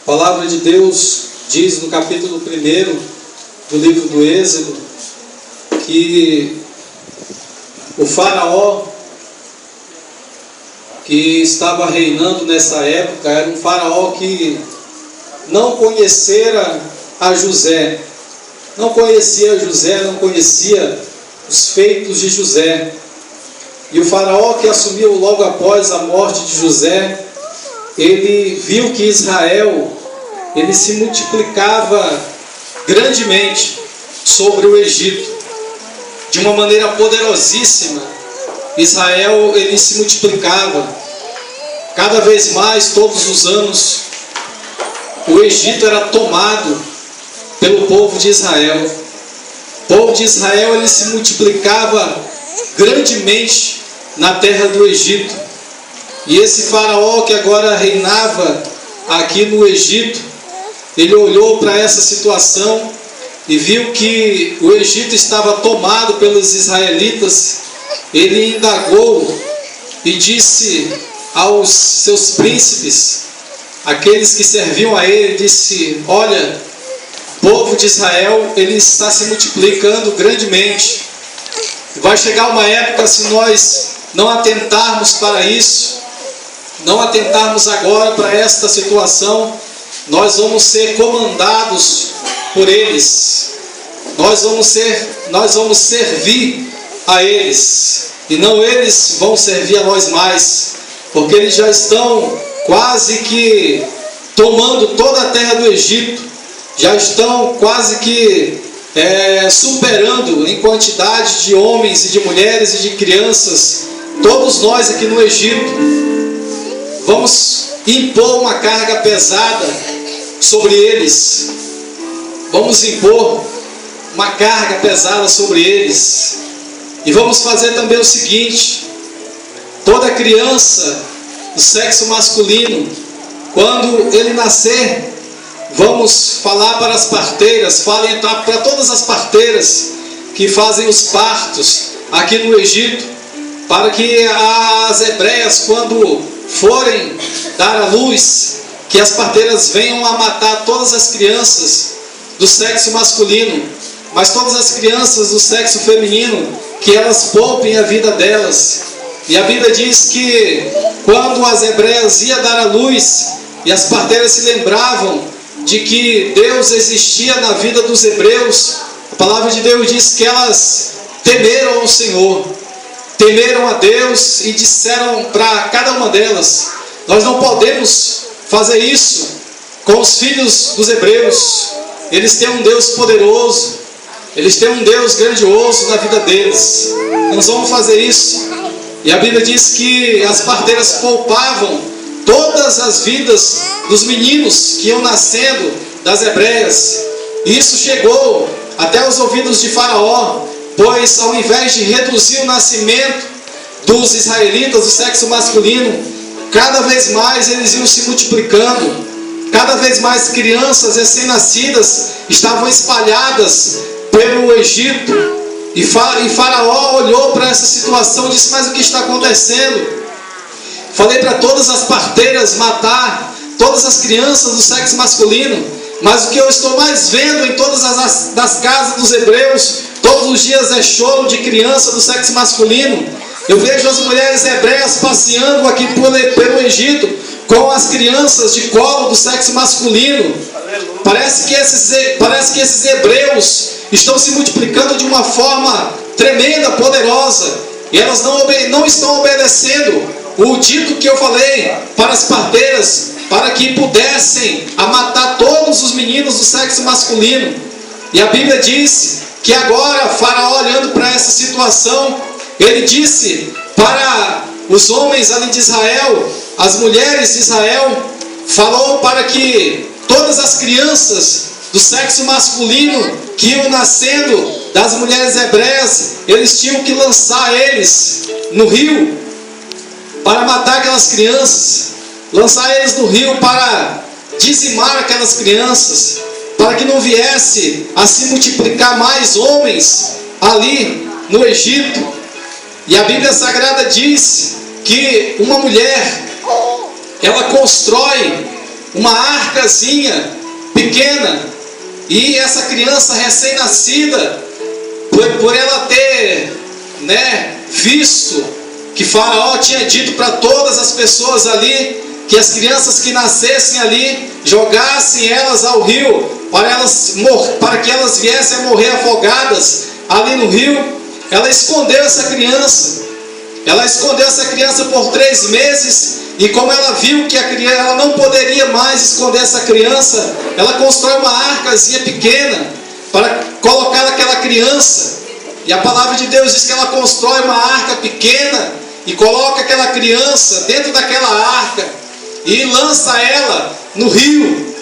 A palavra de Deus diz no capítulo 1 do livro do Êxodo que o faraó que estava reinando nessa época era um faraó que não conhecera a José, não conhecia José, não conhecia os feitos de José. E o faraó que assumiu logo após a morte de José, ele viu que Israel, ele se multiplicava grandemente sobre o Egito, de uma maneira poderosíssima. Israel, ele se multiplicava cada vez mais, todos os anos. O Egito era tomado pelo povo de Israel. O povo de Israel, ele se multiplicava grandemente na terra do Egito. E esse faraó que agora reinava aqui no Egito, ele olhou para essa situação e viu que o Egito estava tomado pelos israelitas. Ele indagou e disse aos seus príncipes, aqueles que serviam a ele, disse: olha, o povo de Israel, ele está se multiplicando grandemente. Vai chegar uma época, se nós não atentarmos para isso, não atentarmos agora para esta situação, nós vamos ser comandados por eles. Nós vamos servir a eles, e não eles vão servir a nós mais, porque eles já estão quase que tomando toda a terra do Egito, já estão quase que superando em quantidade de homens e de mulheres e de crianças, todos nós aqui no Egito. Vamos impor uma carga pesada sobre eles, vamos impor uma carga pesada sobre eles, e vamos fazer também o seguinte: toda criança do sexo masculino, quando ele nascer, vamos falar para as parteiras, falem para todas as parteiras que fazem os partos aqui no Egito, para que as hebreias, quando forem dar à luz, que as parteiras venham a matar todas as crianças do sexo masculino, mas todas as crianças do sexo feminino, que elas poupem a vida delas. E a Bíblia diz que quando as hebreias iam dar à luz, e as parteiras se lembravam de que Deus existia na vida dos hebreus, a palavra de Deus diz que elas temeram ao Senhor, temeram a Deus e disseram para cada uma delas: nós não podemos fazer isso com os filhos dos hebreus. Eles têm um Deus poderoso, eles têm um Deus grandioso na vida deles, nós vamos fazer isso. E a Bíblia diz que as parteiras poupavam todas as vidas dos meninos que iam nascendo das hebreias. E isso chegou até os ouvidos de Faraó, pois ao invés de reduzir o nascimento dos israelitas do sexo masculino, cada vez mais eles iam se multiplicando, cada vez mais crianças recém-nascidas estavam espalhadas pelo Egito. E Faraó olhou para essa situação e disse: mas o que está acontecendo? Falei para todas as parteiras matar todas as crianças do sexo masculino, mas o que eu estou mais vendo em todas das casas dos hebreus, todos os dias é choro de criança do sexo masculino. Eu vejo as mulheres hebreias passeando aqui pelo Egito com as crianças de colo do sexo masculino. Parece que esses hebreus estão se multiplicando de uma forma tremenda, poderosa, e elas não estão obedecendo o dito que eu falei para as parteiras, para que pudessem matar todos os meninos do sexo masculino. E a Bíblia diz que agora Faraó, olhando para essa situação, ele disse para os homens ali de Israel, as mulheres de Israel, falou para que todas as crianças do sexo masculino que iam nascendo das mulheres hebreias, eles tinham que lançar eles no rio para matar aquelas crianças, lançar eles no rio para dizimar aquelas crianças, para que não viesse a se multiplicar mais homens ali no Egito. E a Bíblia Sagrada diz que uma mulher, ela constrói uma arcazinha pequena. E essa criança recém-nascida, por ela ter, visto que Faraó tinha dito para todas as pessoas ali, que as crianças que nascessem ali, jogassem elas ao rio, para que elas viessem a morrer afogadas ali no rio, ela escondeu essa criança. Ela escondeu essa criança por 3 meses, e como ela viu que ela não poderia mais esconder essa criança, ela constrói uma arcazinha pequena para colocar aquela criança. E a palavra de Deus diz que ela constrói uma arca pequena e coloca aquela criança dentro daquela arca e lança ela no rio.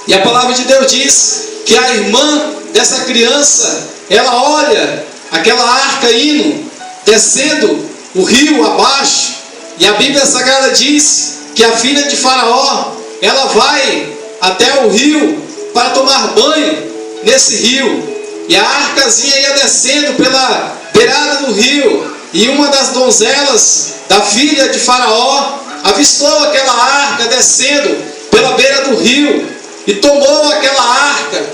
E a palavra de Deus diz que a irmã dessa criança, ela olha aquela arca indo, descendo o rio abaixo, e a Bíblia Sagrada diz que a filha de Faraó, ela vai até o rio para tomar banho nesse rio, e a arcazinha ia descendo pela beirada do rio, e uma das donzelas da filha de Faraó avistou aquela arca descendo pela beira do rio, e tomou aquela arca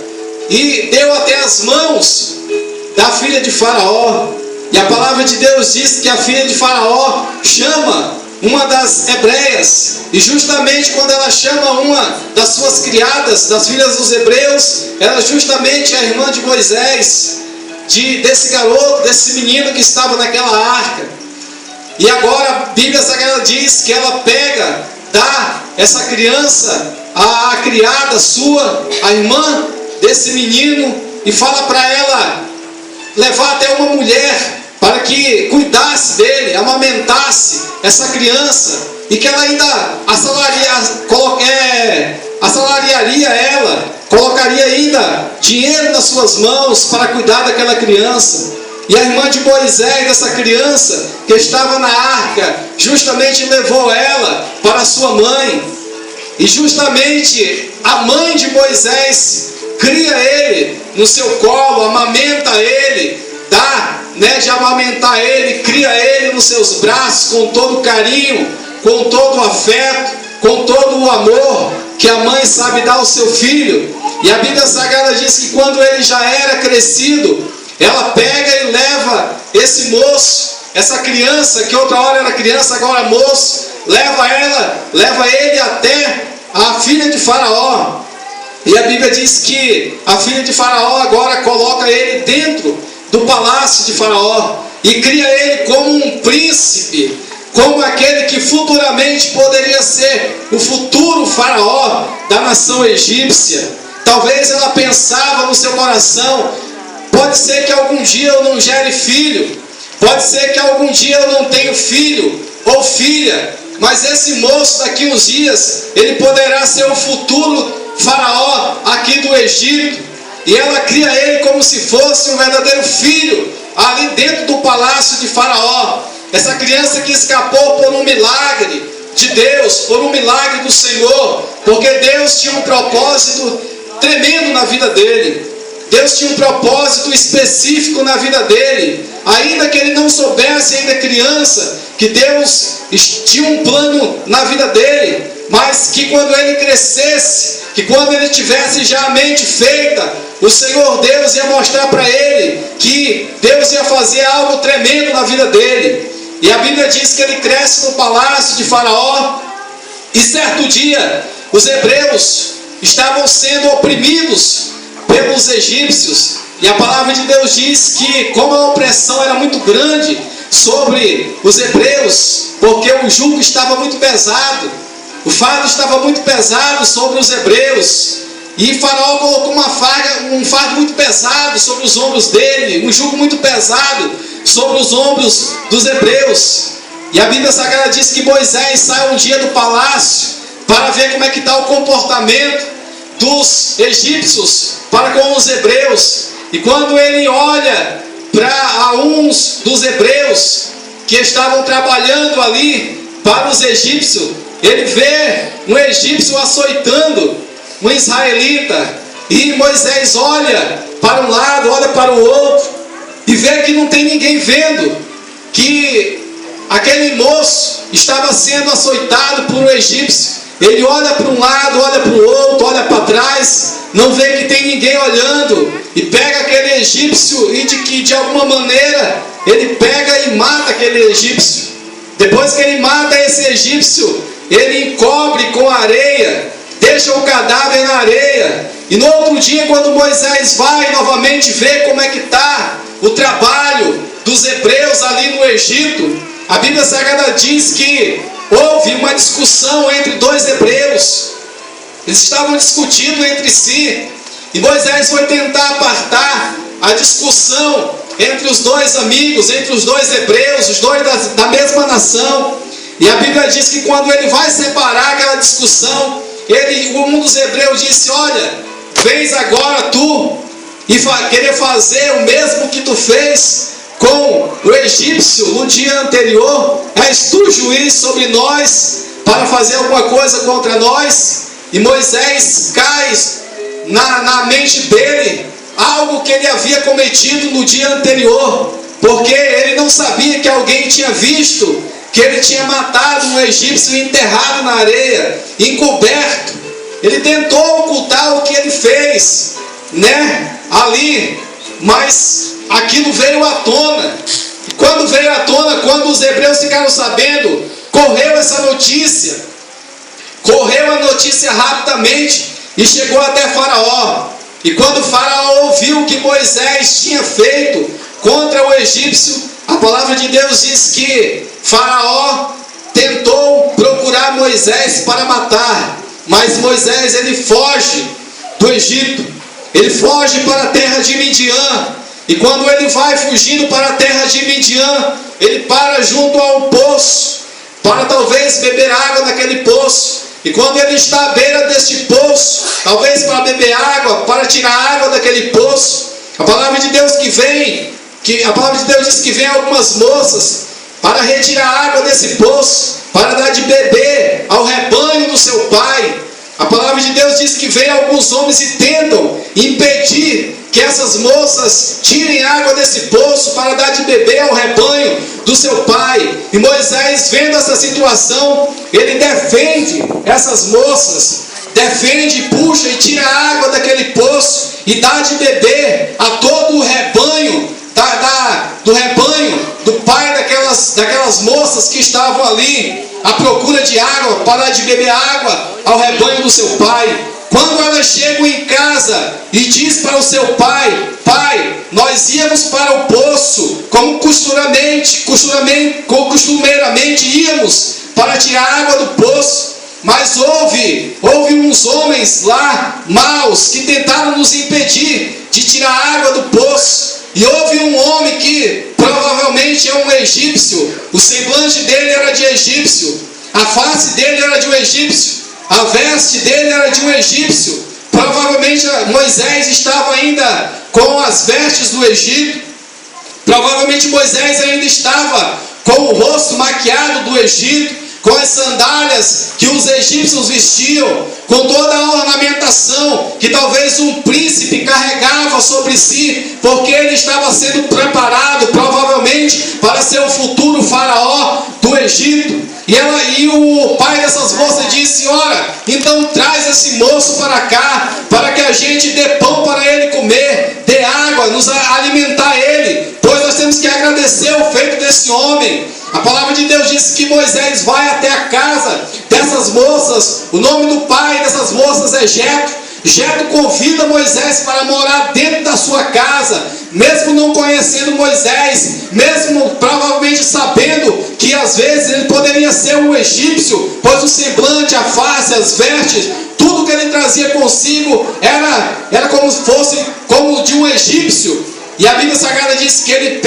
e deu até as mãos da filha de Faraó. E a palavra de Deus diz que a filha de Faraó chama uma das hebreias, e justamente quando ela chama uma das suas criadas, das filhas dos hebreus, era justamente a irmã de Moisés, desse garoto, desse menino que estava naquela arca. E agora a Bíblia Sagrada diz que ela dá essa criança à criada sua, a irmã desse menino, e fala para ela levar até uma mulher para que cuidasse dele, amamentasse essa criança, e que ela ainda assalariaria ela, colocaria ainda dinheiro nas suas mãos para cuidar daquela criança. E a irmã de Moisés, dessa criança que estava na arca, justamente levou ela para sua mãe, e justamente a mãe de Moisés cria ele no seu colo, amamenta ele, dá de amamentar ele, cria ele nos seus braços com todo o carinho, com todo o afeto, com todo o amor que a mãe sabe dar ao seu filho. E a Bíblia Sagrada diz que quando ele já era crescido, ela pega e leva esse moço, essa criança, que outra hora era criança, agora moço, leva ele até a filha de Faraó. E a Bíblia diz que a filha de Faraó agora coloca ele dentro do palácio de Faraó e cria ele como um príncipe, como aquele que futuramente poderia ser o futuro Faraó da nação egípcia. Talvez ela pensava no seu coração: pode ser que algum dia eu não gere filho, pode ser que algum dia eu não tenha filho ou filha, mas esse moço daqui uns dias, ele poderá ser o futuro Faraó aqui do Egito. E ela cria ele como se fosse um verdadeiro filho ali dentro do palácio de Faraó. Essa criança que escapou por um milagre de Deus, por um milagre do Senhor, porque Deus tinha um propósito tremendo na vida dele. Deus tinha um propósito específico na vida dele, ainda que ele não soubesse, ainda criança, que Deus tinha um plano na vida dele, mas que quando ele crescesse, que quando ele tivesse já a mente feita, o Senhor Deus ia mostrar para ele que Deus ia fazer algo tremendo na vida dele. E a Bíblia diz que ele cresce no palácio de Faraó, e certo dia os hebreus estavam sendo oprimidos pelos egípcios, e a palavra de Deus diz que como a opressão era muito grande sobre os hebreus, porque o jugo estava muito pesado, o fardo estava muito pesado sobre os hebreus, e Faraó colocou um fardo muito pesado sobre os ombros dele, um jugo muito pesado sobre os ombros dos hebreus. E a Bíblia Sagrada diz que Moisés sai um dia do palácio para ver como é que está o comportamento dos egípcios para com os hebreus. E quando ele olha para uns dos hebreus que estavam trabalhando ali para os egípcios, ele vê um egípcio açoitando um israelita, e Moisés olha para um lado, olha para o outro, e vê que não tem ninguém vendo que aquele moço estava sendo açoitado por um egípcio. Ele olha para um lado, olha para o outro, olha para trás, não vê que tem ninguém olhando, e pega aquele egípcio e de alguma maneira ele pega e mata aquele egípcio. Depois que ele mata esse egípcio, ele encobre com areia, deixa o cadáver na areia. E no outro dia, quando Moisés vai novamente ver como é que está o trabalho dos hebreus ali no Egito, a Bíblia Sagrada diz que houve uma discussão entre dois hebreus. Eles estavam discutindo entre si, e Moisés foi tentar apartar a discussão entre os dois amigos, entre os dois hebreus, os dois da mesma nação. E a Bíblia diz que quando ele vai separar aquela discussão, um dos hebreus disse: olha, vens agora tu e querer fazer o mesmo que tu fez com o egípcio no dia anterior? És tu juiz sobre nós para fazer alguma coisa contra nós? E Moisés cai na mente dele algo que ele havia cometido no dia anterior, porque ele não sabia que alguém tinha visto que ele tinha matado um egípcio enterrado na areia, encoberto. Ele tentou ocultar o que ele fez, ali, mas aquilo veio à tona. E quando veio à tona, quando os hebreus ficaram sabendo, correu essa notícia, correu a notícia rapidamente e chegou até Faraó. E quando Faraó ouviu o que Moisés tinha feito contra o egípcio, a palavra de Deus diz que Faraó tentou procurar Moisés para matar, mas Moisés ele foge do Egito, ele foge para a terra de Midian. E quando ele vai fugindo para a terra de Midian, ele para junto a um poço, para talvez beber água naquele poço. E quando ele está à beira deste poço, talvez para beber água, para tirar água daquele poço, a palavra de Deus diz que vem algumas moças para retirar água desse poço, para dar de beber ao rebanho do seu pai. A palavra de Deus diz que vem alguns homens e tentam impedir que essas moças tirem água desse poço para dar de beber ao rebanho do seu pai. E Moisés, vendo essa situação, ele defende essas moças, defende, puxa e tira a água daquele poço e dá de beber a todo o rebanho do rebanho do pai daquelas moças que estavam ali à procura de água, para dar de beber água ao rebanho do seu pai. Quando elas chegam em casa e diz para o seu pai: pai, nós íamos para o poço, como costumeiramente íamos para tirar água do poço, mas houve uns homens lá, maus, que tentaram nos impedir de tirar água do poço. E houve um homem que provavelmente é um egípcio, o semblante dele era de egípcio, a face dele era de um egípcio, a veste dele era de um egípcio. Provavelmente Moisés estava ainda com as vestes do Egito. Provavelmente Moisés ainda estava com o rosto maquiado do Egito, com as sandálias que os egípcios vestiam, com toda a ornamentação que talvez um príncipe carregava sobre si, porque ele estava sendo preparado provavelmente para ser o futuro faraó do Egito. E o pai dessas moças disse: ora, então traz esse moço para cá, para que a gente dê pão para ele comer, dê água, nos alimentar ele, pois nós temos que agradecer o feito desse homem. A palavra de Deus diz que Moisés vai até a casa dessas moças. O nome do pai dessas moças é Jetro. Jetro convida Moisés para morar dentro da sua casa, mesmo não conhecendo Moisés, mesmo provavelmente sabendo que às vezes ele poderia ser um egípcio, pois o semblante, a face, as vestes, tudo que ele trazia consigo era como se fosse como de um egípcio. E a Bíblia Sagrada diz que ele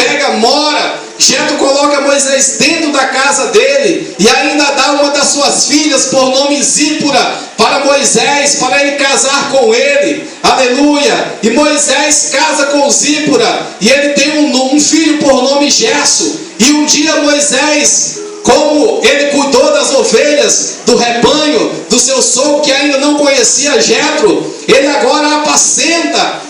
Jetro coloca Moisés dentro da casa dele e ainda dá uma das suas filhas por nome Zípora para Moisés, para ele casar com ele. Aleluia! E Moisés casa com Zípora e ele tem um filho por nome Gerso. E um dia Moisés como ele cuidou das ovelhas do rebanho do seu sogro, que ainda não conhecia Jetro, ele agora apacenta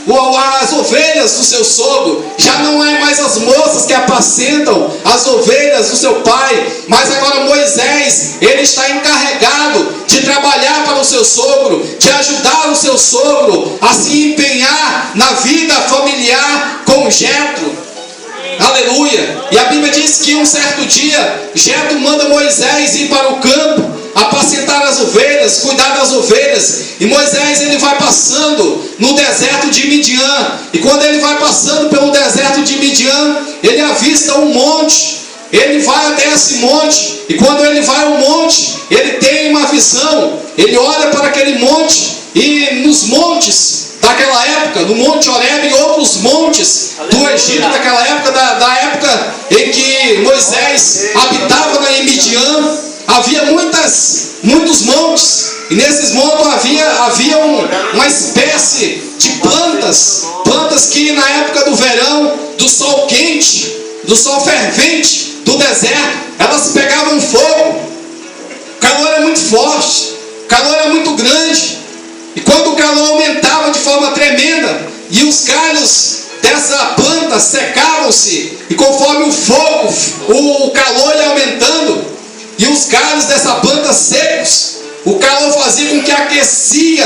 as ovelhas do seu sogro. Já não é mais as moças que apacentam as ovelhas do seu pai, mas agora Moisés, ele está encarregado de trabalhar para o seu sogro, de ajudar o seu sogro a se empenhar na vida familiar com Jetro. Aleluia. E a Bíblia diz que um certo dia Jetro manda Moisés ir para o campo, apacentar as ovelhas, cuidar das ovelhas. E Moisés, ele vai passando no deserto de Midian. E quando ele vai passando pelo deserto de Midian, ele avista um monte. Ele vai até esse monte. E quando ele vai ao monte, ele tem uma visão. Ele olha para aquele monte, e nos montes daquela época, no Monte Horebe e outros montes do Egito daquela época, da época em que Moisés habitava em Midian, havia muitos montes, e nesses montes havia uma espécie de plantas que na época do verão, do sol quente, do sol fervente do deserto, elas pegavam fogo. O calor era muito forte, o calor era muito grande. E quando o calor aumentava de forma tremenda, e os galhos dessa planta secavam-se, e conforme o fogo, o calor ia aumentando, e os galhos dessa planta secos, o calor fazia com que aquecia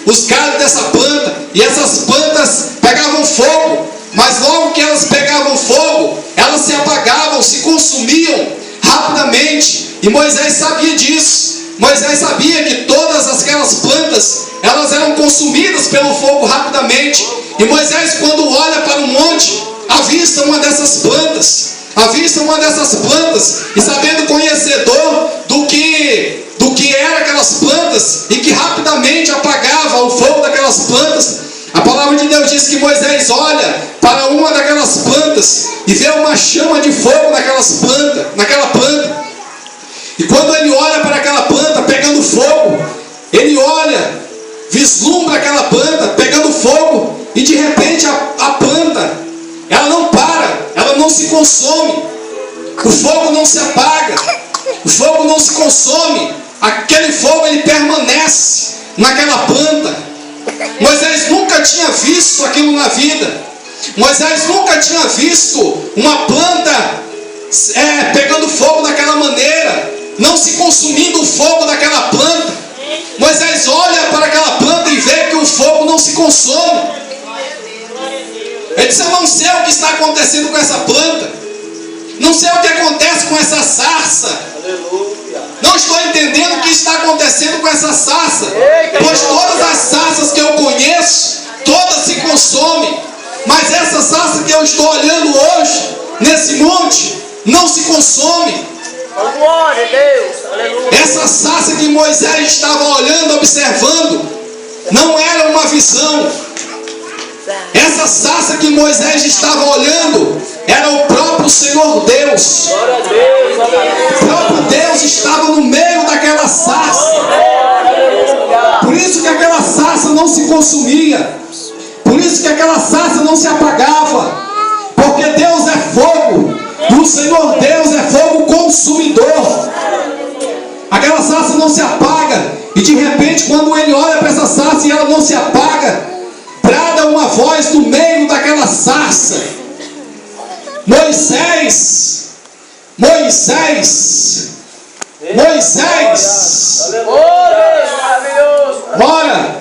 os galhos dessa planta, e essas plantas pegavam fogo, mas logo que elas pegavam fogo, elas se apagavam, se consumiam rapidamente, e Moisés sabia disso. Moisés sabia que todas aquelas plantas, elas eram consumidas pelo fogo rapidamente. E Moisés, quando olha para o monte, avista uma dessas plantas. E sabendo conhecedor do que eram aquelas plantas, e que rapidamente apagava o fogo daquelas plantas, a palavra de Deus diz que Moisés olha para uma daquelas plantas e vê uma chama de fogo naquela planta. E quando ele olha para aquela planta pegando fogo, ele olha, vislumbra aquela planta pegando fogo, e de repente a planta, ela não para, ela não se consome, o fogo não se apaga, o fogo não se consome, aquele fogo ele permanece naquela planta. Moisés nunca tinha visto aquilo na vida. Moisés nunca tinha visto uma planta pegando fogo daquela maneira, não se consumindo o fogo daquela planta. Moisés olha para aquela planta e vê que o fogo não se consome. Ele diz: eu não sei o que está acontecendo com essa planta, não sei o que acontece com essa sarça, não estou entendendo o que está acontecendo com essa sarça, pois todas as sarças que eu conheço, todas se consomem, mas essa sarça que eu estou olhando hoje, nesse monte, não se consome. Glória a Deus, aleluia. Essa sarça que Moisés estava olhando, observando, não era uma visão. Essa sarça que Moisés estava olhando era o próprio Senhor Deus. Glória a Deus, O próprio Deus estava no meio daquela sarça. Por isso que aquela sarça não se consumia, por isso que aquela sarça não se apagava, porque Deus é fogo. E o Senhor Deus é fogo consumidor. Aquela sarça não se apaga. E de repente, quando ele olha para essa sarça e ela não se apaga, brada uma voz do meio daquela sarça: Moisés, Moisés, Moisés. Ora,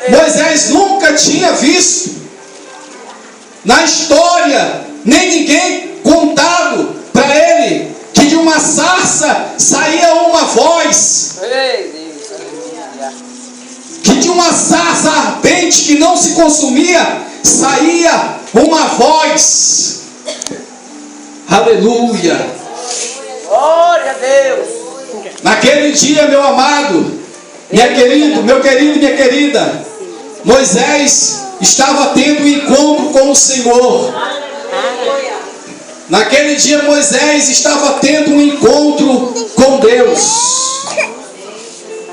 Moisés nunca tinha visto na história, nem ninguém contado para ele, que de uma sarça saía uma voz, que de uma sarça ardente que não se consumia, saía uma voz. Aleluia. Glória a Deus. Naquele dia, meu amado, meu querido e minha querida, Moisés estava tendo um encontro com o Senhor. Naquele dia Moisés estava tendo um encontro com Deus.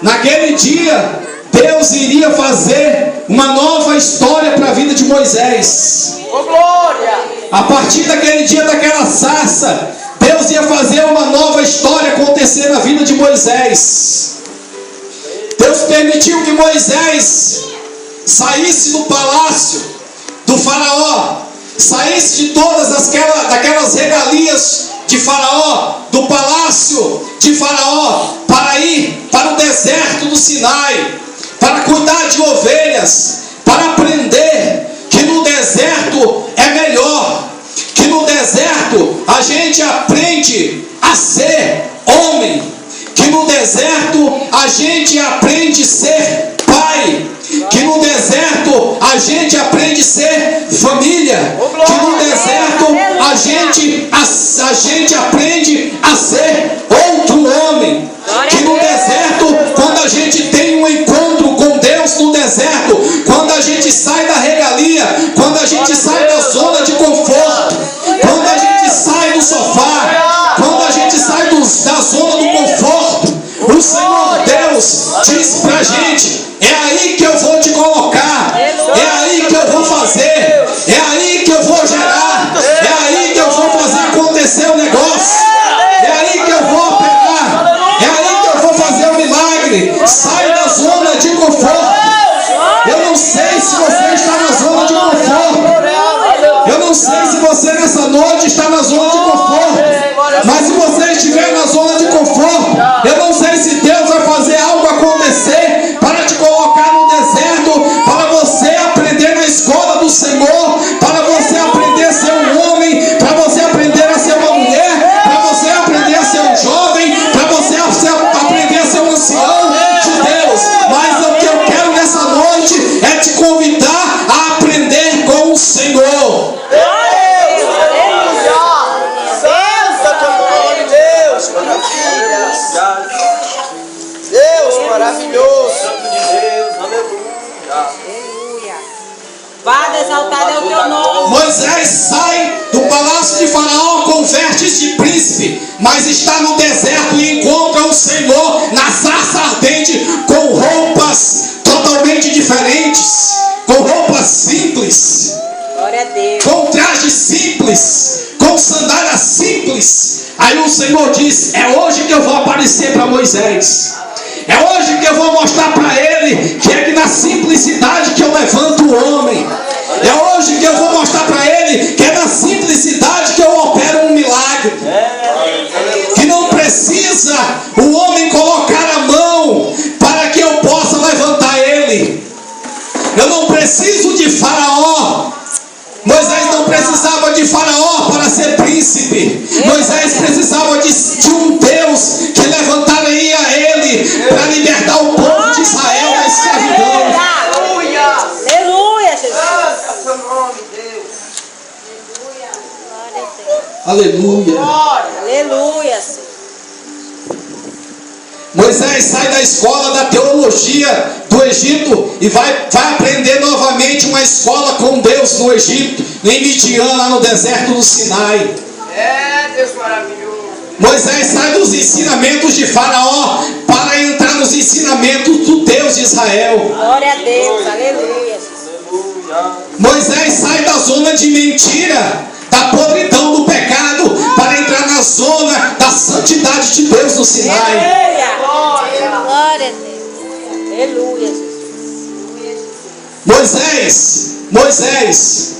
Naquele dia Deus iria fazer uma nova história para a vida de Moisés. Oh, glória! A partir daquele dia, daquela sarça, Deus ia fazer uma nova história acontecer na vida de Moisés. Deus permitiu que Moisés saísse do palácio do faraó, saísse de todas daquelas regalias de faraó, do palácio de faraó, para ir para o deserto do Sinai, para cuidar de ovelhas, para aprender que no deserto é melhor, que no deserto a gente aprende a ser homem, que no deserto a gente aprende a ser pai, que no deserto a gente aprende a ser família, que no deserto a gente aprende a ser outro homem, que no deserto, quando a gente tem um encontro com Deus no deserto, quando a gente sai da regalia, quando a gente sai da zona de conforto, quando a gente sai do sofá, quando a gente sai da zona do conforto, o Senhor Deus diz pra gente: é aí que eu vou te colocar, é aí que eu vou fazer, é aí que eu vou gerar, é aí que eu vou fazer acontecer o negócio, é aí que eu vou operar, é aí que eu vou fazer o milagre. Sai da zona de conforto. Eu não sei se você está na zona de conforto, eu não sei se você nessa noite está na zona de conforto, mas se você estiver na zona de conforto, eu não sei se Deus vai fazer algo acontecer para te colocar no deserto, para você aprender na escola do Senhor, para você aprender a ser um homem, para você aprender a ser uma mulher, para você aprender a ser um jovem, para você aprender a ser um ancião de Deus. Mas o que eu quero nessa noite é te convidar a aprender com o Senhor. Deus maravilhoso. Santo de Deus, aleluia. Padre, exaltado é o teu nome. Moisés sai do palácio de Faraó com vestes de príncipe, mas está no deserto e encontra o Senhor na sarça ardente, com roupas totalmente diferentes, com roupas simples, Glória a Deus. com trajes simples, com sandálias simples. Aí o Senhor diz: é hoje que eu vou aparecer para Moisés, é hoje que eu vou mostrar para ele que é que na simplicidade que eu levanto o homem, é hoje que eu vou mostrar para ele que é na simplicidade que eu opero um milagre, que não precisa o homem colocar a mão para que eu possa levantar ele. Eu não preciso de Faraó. Moisés não precisava de Faraó para ser príncipe. Moisés precisava de um Deus que levantaria ele para libertar o povo de Israel da escravidão. Aleluia. Aleluia, Jesus. É o seu nome, Deus. Aleluia. Aleluia, Senhor. Moisés sai da escola da teologia do Egito e vai aprender novamente uma escola com Deus no Egito, em Midian, lá no deserto do Sinai. É, Deus maravilhoso. Moisés sai dos ensinamentos de Faraó para entrar nos ensinamentos do Deus de Israel. Glória a Deus. Aleluia, Jesus. Moisés sai da zona de mentira, da podridão do pecado, para entrar na zona da santidade de Deus no Sinai. Aleluia. Glória a Deus. Aleluia, Jesus. Moisés,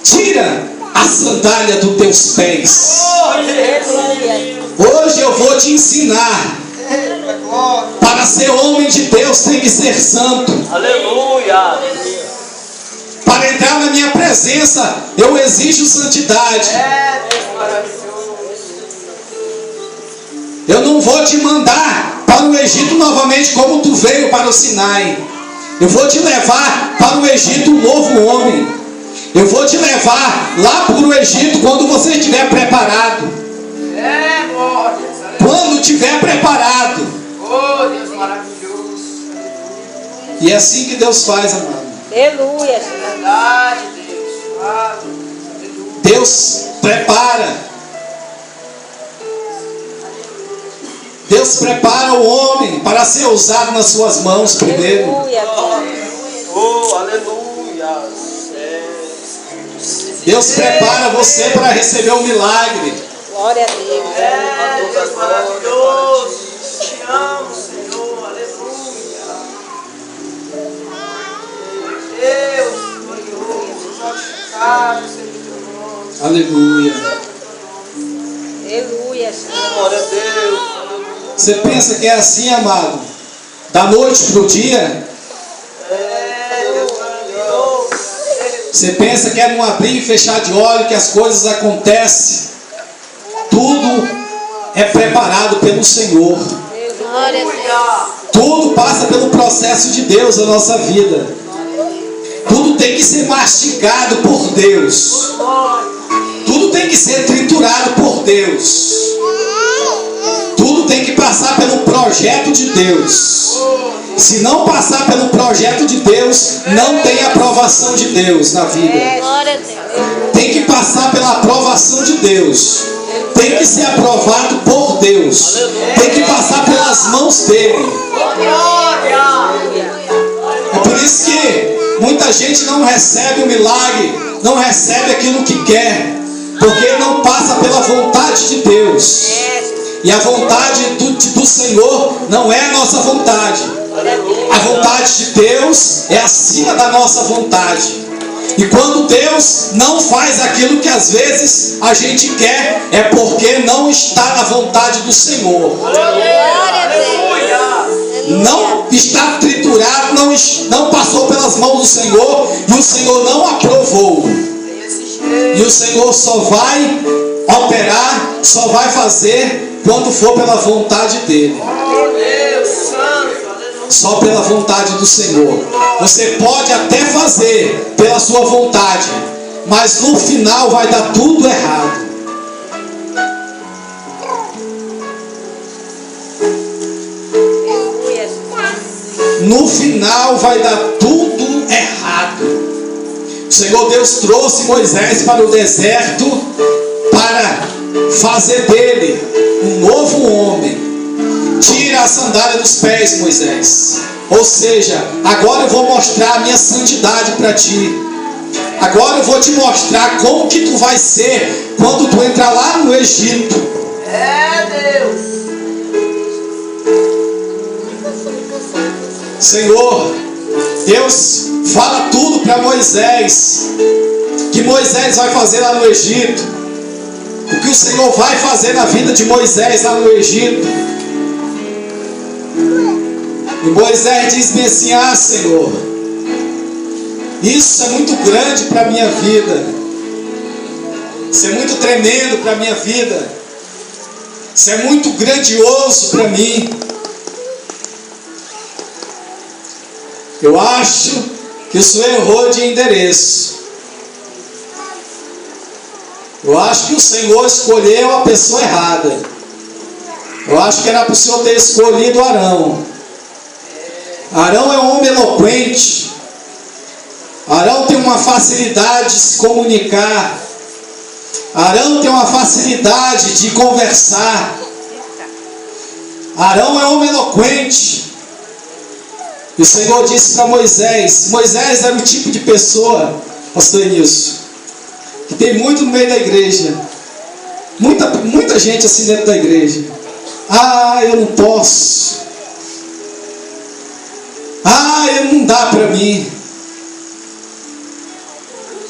tira a sandália dos teus pés. Aleluia. Hoje eu vou te ensinar. Para ser homem de Deus tem que ser santo. Aleluia. Para entrar na minha presença eu exijo santidade. É, Deus maravilhoso. Eu não vou te mandar para o Egito novamente como tu veio para o Sinai. Eu vou te levar para o Egito um novo homem. Eu vou te levar lá para o Egito quando você estiver preparado. É, glória. Quando estiver preparado. Oh, Deus maravilhoso. E é assim que Deus faz, amado. Aleluia, Jesus. Verdade, Deus. Aleluia. Deus prepara. Deus prepara o homem para ser usado nas suas mãos primeiro. Aleluia. Oh, aleluia. Deus prepara você para receber um milagre. Glória a Deus. Deus maravilhoso. Te amo, Senhor. Aleluia. Deus glorioso, santificado seja o teu nome. Aleluia. Aleluia, Senhor. Glória a Deus. Você pensa que é assim, amado? Da noite para o dia? Deus maravilhoso. Você pensa que é num abrir e fechar de olho que as coisas acontecem? Tudo é preparado pelo Senhor. Glória a Deus. Tudo passa pelo processo de Deus na nossa vida. Tudo tem que ser mastigado por Deus. Tudo tem que ser triturado por Deus. Tudo tem que passar pelo projeto de Deus. Se não passar pelo projeto de Deus, não tem aprovação de Deus na vida. Glória a Deus. Tem que passar pela aprovação de Deus. Tem que ser aprovado por Deus. Tem que passar pelas mãos dele. É por isso que muita gente não recebe o milagre, não recebe aquilo que quer, porque não passa pela vontade de Deus. E a vontade do Senhor não é a nossa vontade. A vontade de Deus é acima da nossa vontade. E quando Deus não faz aquilo que às vezes a gente quer, é porque não está na vontade do Senhor. Glória a Deus. Não está triturado, não passou pelas mãos do Senhor, e o Senhor não aprovou. E o Senhor só vai operar, só vai fazer quando for pela vontade dele. Só pela vontade do Senhor. Você pode até fazer pela sua vontade, mas no final vai dar tudo errado. No final vai dar tudo errado. O Senhor Deus trouxe Moisés para o deserto para fazer dele um novo homem. Tira a sandália dos pés, Moisés. Ou seja, agora eu vou mostrar a minha santidade para ti. Agora eu vou te mostrar como que tu vai ser quando tu entrar lá no Egito. Deus. Senhor, Deus fala tudo para Moisés. Que Moisés vai fazer lá no Egito. O que o Senhor vai fazer na vida de Moisés lá no Egito. E Moisés diz-me assim: ah, Senhor, isso é muito grande para a minha vida. Isso é muito tremendo para a minha vida. Isso é muito grandioso para mim. Eu acho que o Senhor errou de endereço. Eu acho que o Senhor escolheu a pessoa errada. Eu acho que era para o Senhor ter escolhido Arão. Arão é um homem eloquente. Arão tem uma facilidade de se comunicar. Arão tem uma facilidade de conversar. Arão é um homem eloquente. E o Senhor disse para Moisés: Moisés era o tipo de pessoa, pastor Nilson, que tem muito no meio da igreja. Muita gente assim dentro da igreja. Ah, eu não posso. Ah, não dá para mim.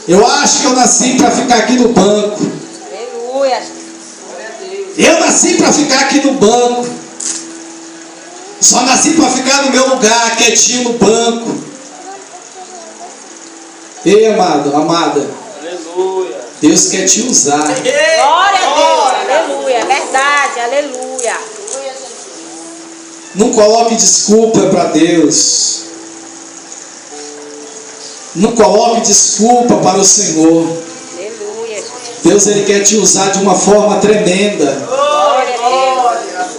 Eu acho que eu nasci para ficar aqui no banco. Aleluia. Eu nasci para ficar aqui no banco. Só nasci para ficar no meu lugar, quietinho no banco. Ei, amado, amada. Aleluia. Deus quer te usar. Glória a Deus. Aleluia. Verdade. Aleluia. Não coloque desculpa para Deus. Não coloque desculpa para o Senhor. Aleluia. Deus, Ele quer te usar de uma forma tremenda. Glória a Deus.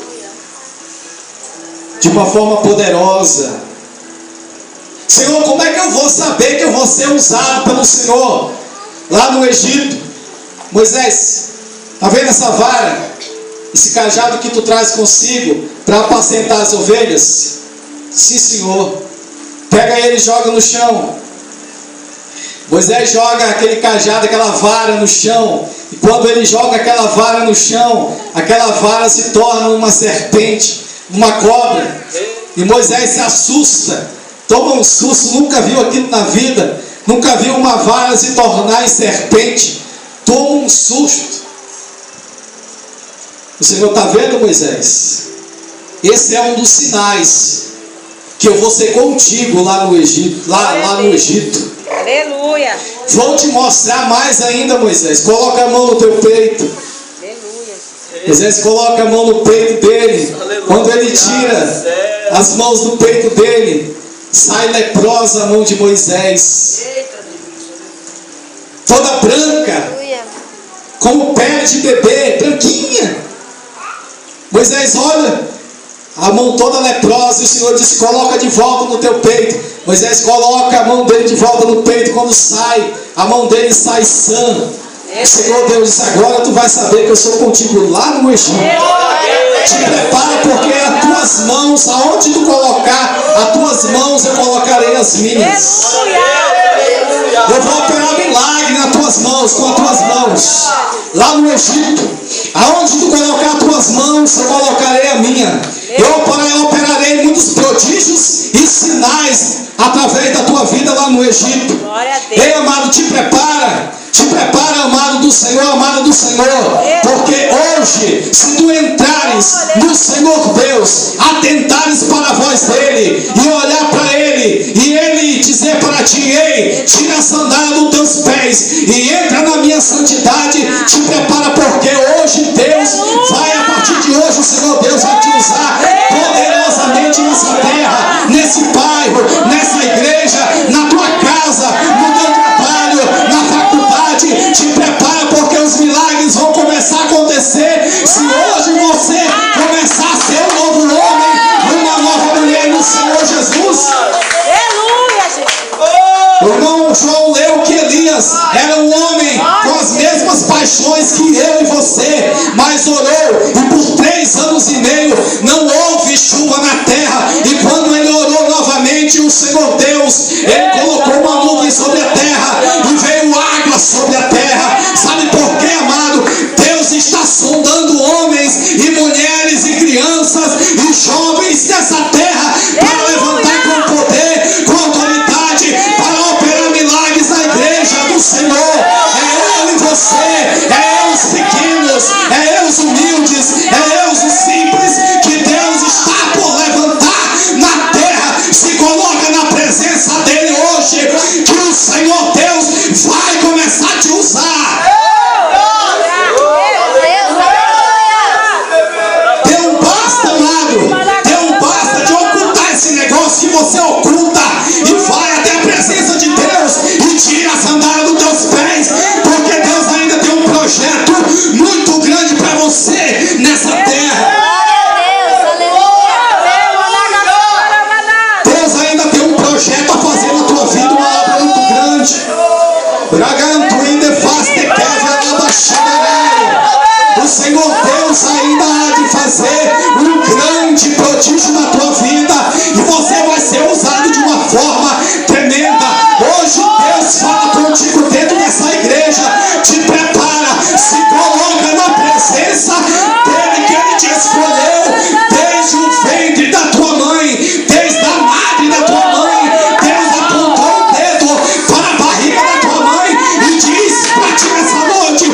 De uma forma poderosa. Senhor, como é que eu vou saber que eu vou ser usado pelo Senhor lá no Egito? Moisés, está vendo essa vara? Esse cajado que tu traz consigo para apacentar as ovelhas? Sim, Senhor. Pega ele e joga no chão. Moisés joga aquele cajado, aquela vara no chão. E quando ele joga aquela vara no chão, aquela vara se torna uma serpente, uma cobra. E Moisés se assusta, toma um susto, nunca viu aquilo na vida. Nunca viu uma vara se tornar em serpente. Toma um susto. O Senhor está vendo, Moisés? Esse é um dos sinais que eu vou ser contigo lá no Egito. Lá no Egito. Aleluia. Vou te mostrar mais ainda, Moisés. Coloca a mão no teu peito. Aleluia. Moisés coloca a mão no peito dele. Aleluia. Quando ele tira as mãos do peito dele, sai leprosa a mão de Moisés. Toda branca, Aleluia. como pele de bebê, branquinha. Moisés olha, a mão toda leprosa, e o Senhor disse: coloca de volta no teu peito. Moisés coloca a mão dele de volta no peito. Quando sai, a mão dele sai sã. O Senhor Deus disse: agora tu vai saber que eu sou contigo lá no Egito. Te prepara, porque as tuas mãos, aonde tu colocar as tuas mãos, eu colocarei as minhas. Eu vou operar milagre nas tuas mãos, com as tuas mãos. Lá no Egito, aonde tu colocar as tuas mãos, eu colocarei a minha. Eu operarei muitos prodígios e sinais através da tua vida lá no Egito. Glória a Deus. Ei, amado, te prepara, amado do Senhor, amada do Senhor. Porque hoje, se tu entrares no Senhor Deus, atentares para a voz dele e olhar para ele, e ele dizer para ti: ei, tira a sandália dos teus pés e entra na minha santidade. Te prepara, porque hoje Deus vai, a partir de hoje, o Senhor Deus vai te usar poderosamente nessa terra, nesse bairro, nessa igreja, na tua casa, no teu trabalho, na faculdade. Te prepara, porque os milagres vão começar a acontecer se hoje você começar a ser um novo homem, uma nova mulher no Senhor Jesus. Aleluia, Jesus. O irmão João leu que Elias era um homem com as mesmas paixões que eu e você, mas orou, e por 3 anos e meio não houve chuva na terra. E quando ele orou novamente, o Senhor Deus, ele colocou uma nuvem sobre a terra e veio água sobre a terra. Sabe por quê, amado? Deus está sondando homens e mulheres e crianças e jovens dessa terra para levantar com poder, com autoridade, para operar milagres na igreja do Senhor. É eu e você, é eu os pequenos, é eu os humildes, é eu os simples, que Deus está por levantar na terra. Se coloca na presença dele hoje, que o Senhor Deus vai começar a te usar. Deu um basta, amado. Deu um basta de ocultar esse negócio que você oculta, e vai até a presença de Deus e tira a sandália dos teus pés, porque Deus ainda tem um projeto muito grande para você nessa terra. Deus ainda tem um projeto a fazer na tua vida, uma obra muito grande. O Senhor Deus ainda há de fazer um grande prodígio na tua vida, e você vai ser usado de uma forma tremenda. Hoje Deus fala contigo dentro dessa igreja. Te prepara, se coloca na presença dele, que ele te escolheu desde o ventre da tua mãe, desde a madre da tua mãe. Deus apontou o dedo para a barriga da tua mãe e diz para ti nessa noite: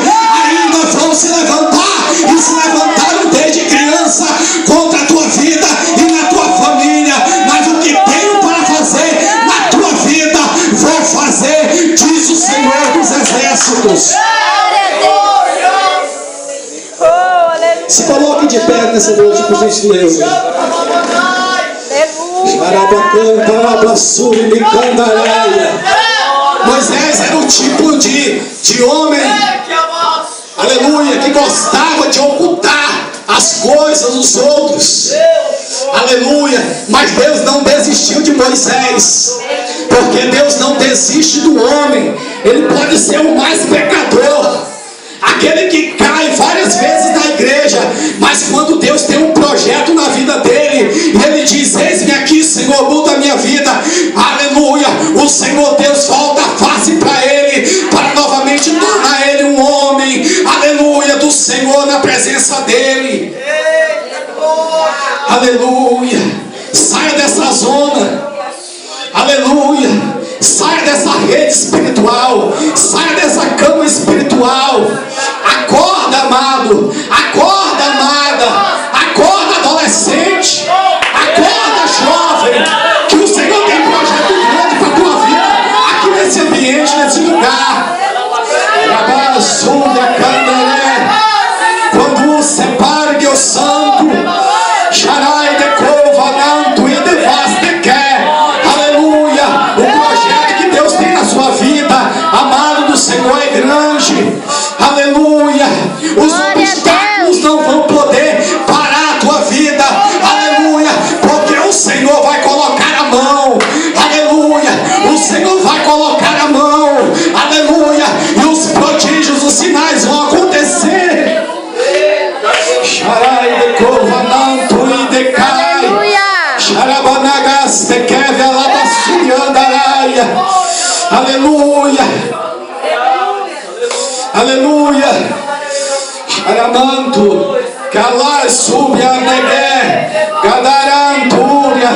ainda vão se levantar, e se levantaram desde criança contra a tua vida e na tua família, mas o que tenho para fazer na tua vida, vou fazer, diz o Senhor dos Exércitos. Se coloque de pé nessa noite, por gentileza. Moisés era um tipo de homem, aleluia, que gostava de ocultar as coisas dos outros, aleluia. Mas Deus não desistiu de Moisés, porque Deus não desiste do homem. Ele pode ser o mais pecador, aquele que cai várias vezes na igreja, mas quando Deus tem um projeto na vida dele, e ele diz: eis-me aqui, Senhor, muda a minha vida, aleluia. O Senhor Deus volta a face para ele. presença dEle. Aleluia. Saia dessa zona. Aleluia. Saia dessa rede espiritual. Saia dessa cama espiritual. Acorda, amado. Acorda, amada. Acorda, adolescente. Acorda, jovem. Que o Senhor tem um projeto grande para a tua vida. Aqui nesse ambiente, nesse lugar. Quando separa Deus Santo. Sharai de Kovananto e de Vastequer. Aleluia. O projeto que Deus tem na sua vida, amado do Senhor, é grande. Aleluia. Os obstáculos não vão poder parar a tua vida. Aleluia. Porque o Senhor vai colocar a mão. Aleluia. O Senhor vai colocar a mão. Aleluia. E os prodígios, os sinais vão acontecer. Sharai de Kovananto e de Cai. Sharabanagas te keve alabasuriandaraia. Aleluia. Aleluia. Sharamanto. Kalar subia negue. Gadarantúria.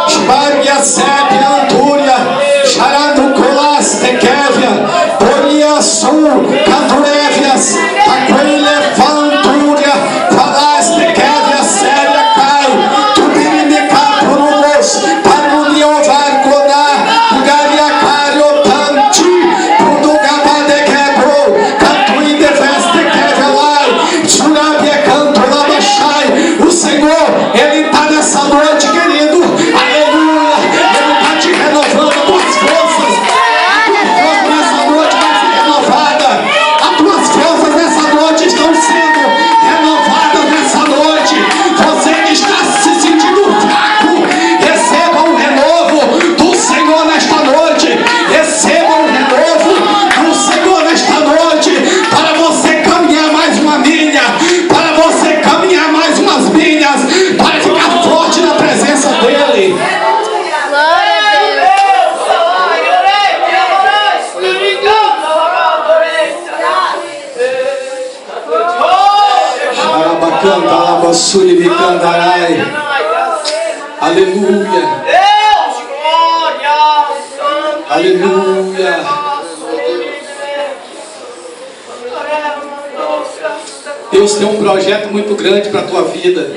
Spargia sepia antúria. Sharando colas te kevia. Poria sul. Canturevias. Taquele fantúria. Falas te kevia séria cai. Tubirime capurumos. Parmunio varconar. Pugaria cariotanti. Pudugaba de quebro. Cantui de veste kevelai. Surabia canto labachai. O Senhor, Ele está nessa noite, querido. Aleluia. Ele está te renovando tuas forças. A tua força nessa noite vai ser renovada. As tuas forças nessa noite estão sendo renovadas nessa noite. Você que está se sentindo fraco, receba um renovo do Senhor nesta noite. Receba um renovo do Senhor nesta noite. Para você caminhar mais uma milha. Para você caminhar mais umas milhas. Para ficar forte na presença dEle. Arabacanta, alabassuri, bicandarai. Aleluia. Aleluia. Deus tem um projeto muito grande para a tua vida.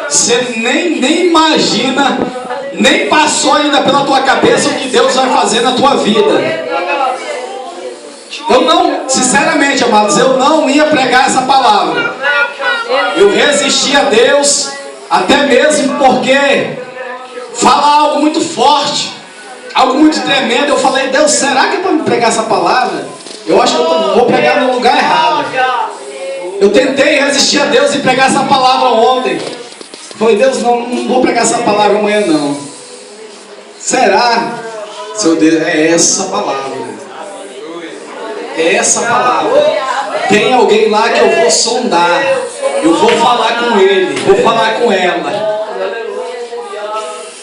Você nem imagina, nem passou ainda pela tua cabeça o que Deus vai fazer na tua vida. Eu não, sinceramente, amados, eu não ia pregar essa palavra. Eu resisti a Deus, até mesmo porque falar algo muito forte, algo muito tremendo. Eu falei, Deus, será que é para me pregar essa palavra? Eu acho que eu vou pregar no lugar errado. Eu tentei resistir a Deus e pregar essa palavra ontem. Falei, Deus, não vou pregar essa palavra amanhã não. Será? Seu Deus, é essa palavra. É essa palavra. Tem alguém lá que eu vou sondar. Eu vou falar com ele, vou falar com ela.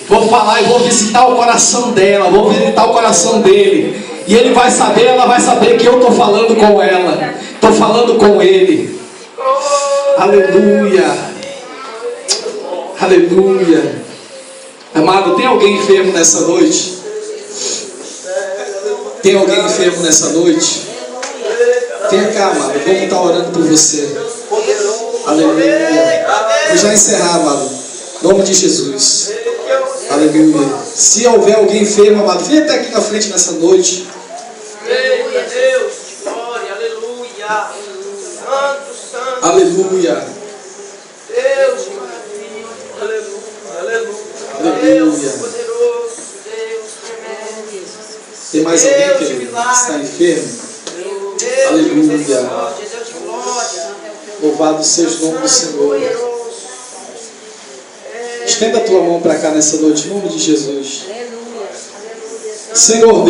Vou falar e vou visitar o coração dela, vou visitar o coração dele. E ele vai saber, ela vai saber que eu estou falando com ela. Estou falando com ele. Aleluia. Aleluia. Amado, tem alguém enfermo nessa noite? Tem alguém enfermo nessa noite? Venha cá, amado. Vamos estar orando por você. Aleluia. Vou já encerrar, amado. Em nome de Jesus. Aleluia. Se houver alguém enfermo, amado, venha até aqui na frente nessa noite. Aleluia, Deus. Glória, aleluia. Santo, santo. Aleluia. Deus, aleluia, aleluia. Deus, poderoso, Deus, tremendo. Tem mais alguém, querido, que está enfermo? Aleluia. Deus de glória. Louvado seja o nome do Senhor. Estenda a tua mão para cá nessa noite, em nome de Jesus. Senhor Deus.